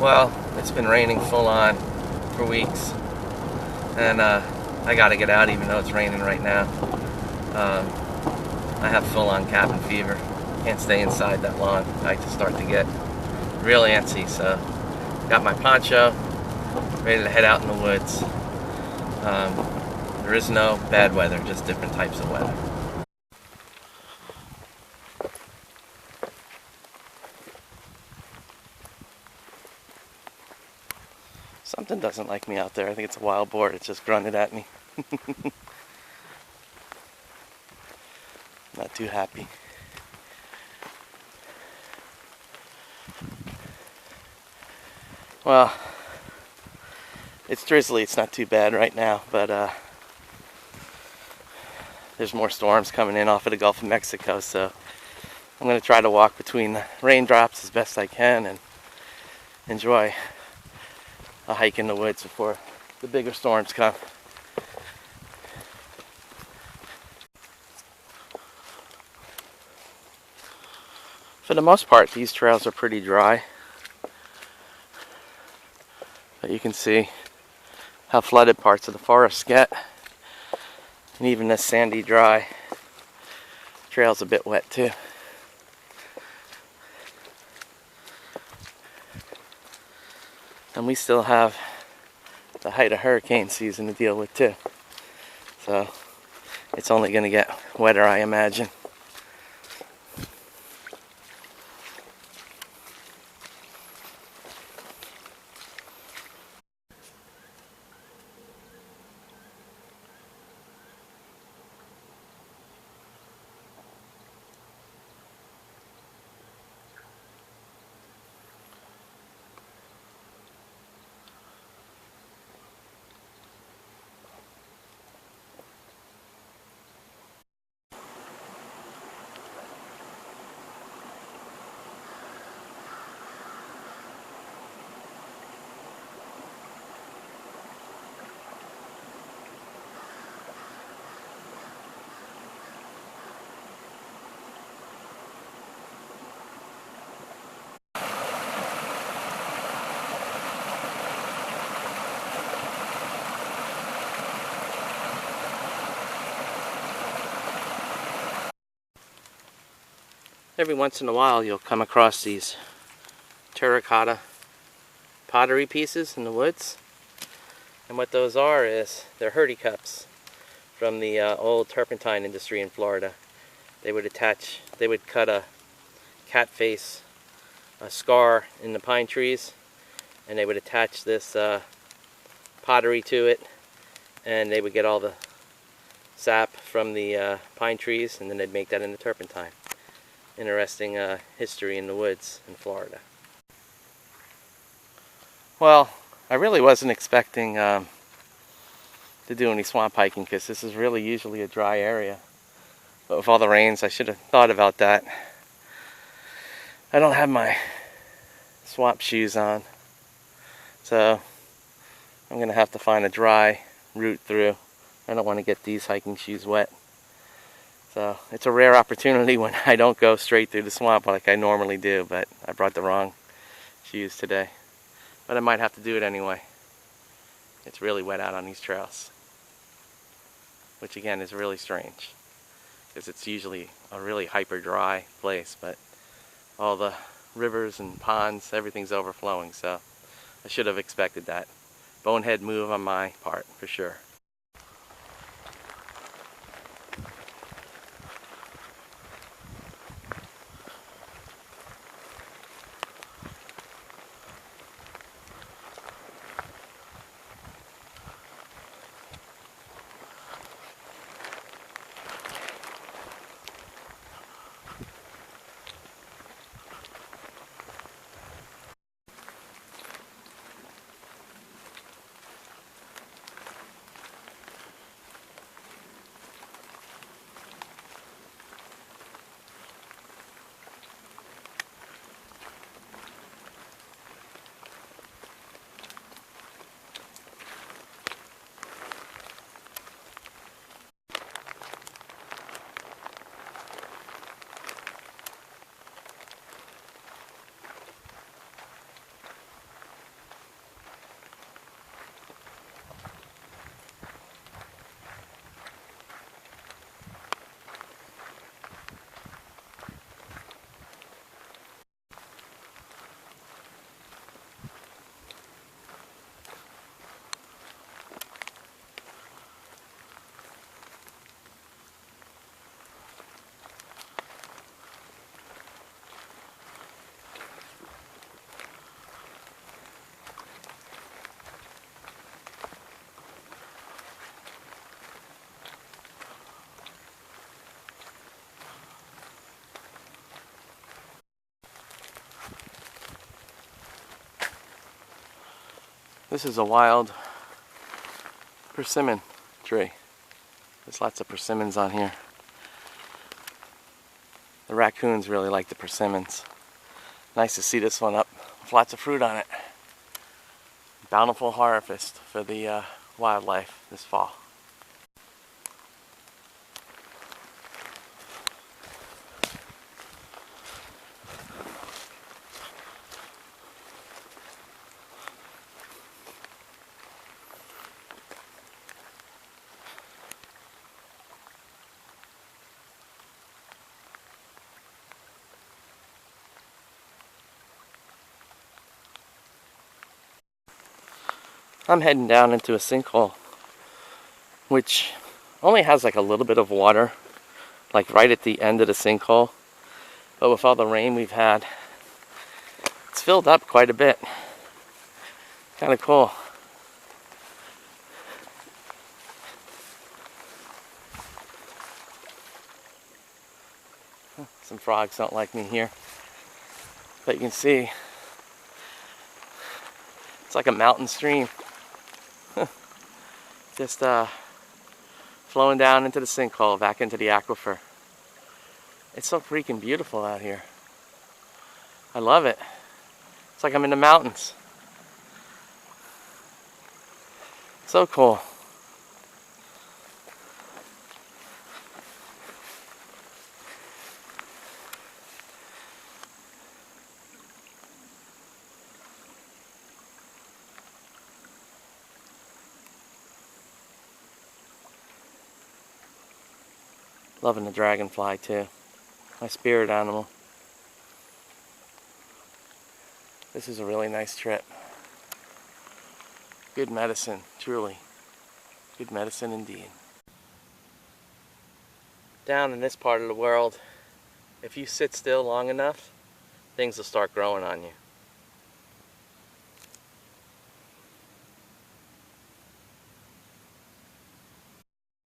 Well, it's been raining full on for weeks, and I gotta get out even though it's raining right now. I have full on cabin fever. Can't stay inside that long. I just start to get real antsy, so got my poncho, ready to head out in the woods. There is no bad weather, just different types of weather. Something doesn't like me out there. I think it's a wild boar. It's just grunted at me. Not too happy. Well, it's drizzly. It's not too bad right now, but there's more storms coming in off of the Gulf of Mexico, so I'm going to try to walk between the raindrops as best I can and enjoy a hike in the woods before the bigger storms come. For the most part, these trails are pretty dry. But you can see how flooded parts of the forest get. And even this sandy, dry trail's a bit wet too. And we still have the height of hurricane season to deal with too. So it's only going to get wetter, I imagine. Every once in a while you'll come across these terracotta pottery pieces in the woods. And what those are is they're hurdy cups from the old turpentine industry in Florida. They would cut a cat face, a scar in the pine trees, and they would attach this pottery to it, and they would get all the sap from the pine trees, and then they'd make that into turpentine. Interesting history in the woods in Florida. Well, I really wasn't expecting to do any swamp hiking because this is really usually a dry area. But with all the rains, I should have thought about that. I don't have my swamp shoes on, so I'm going to have to find a dry route through. I don't want to get these hiking shoes wet. So it's a rare opportunity when I don't go straight through the swamp like I normally do, but I brought the wrong shoes today. But I might have to do it anyway. It's really wet out on these trails, which again is really strange because it's usually a really hyper dry place, but all the rivers and ponds, everything's overflowing, so I should have expected that. Bonehead move on my part, for sure. This is a wild persimmon tree. There's lots of persimmons on here. The raccoons really like the persimmons. Nice to see this one up with lots of fruit on it. Bountiful harvest for the wildlife this fall. I'm heading down into a sinkhole, which only has like a little bit of water, like right at the end of the sinkhole. But with all the rain we've had, it's filled up quite a bit. Kind of cool. Some frogs don't like me here, but you can see it's like a mountain stream. Just flowing down into the sinkhole, back into the aquifer. It's so freaking beautiful out here. I love it. It's like I'm in the mountains. So cool. Loving the dragonfly too. My spirit animal. This is a really nice trip. Good medicine, truly. Good medicine indeed. Down in this part of the world, if you sit still long enough, things will start growing on you.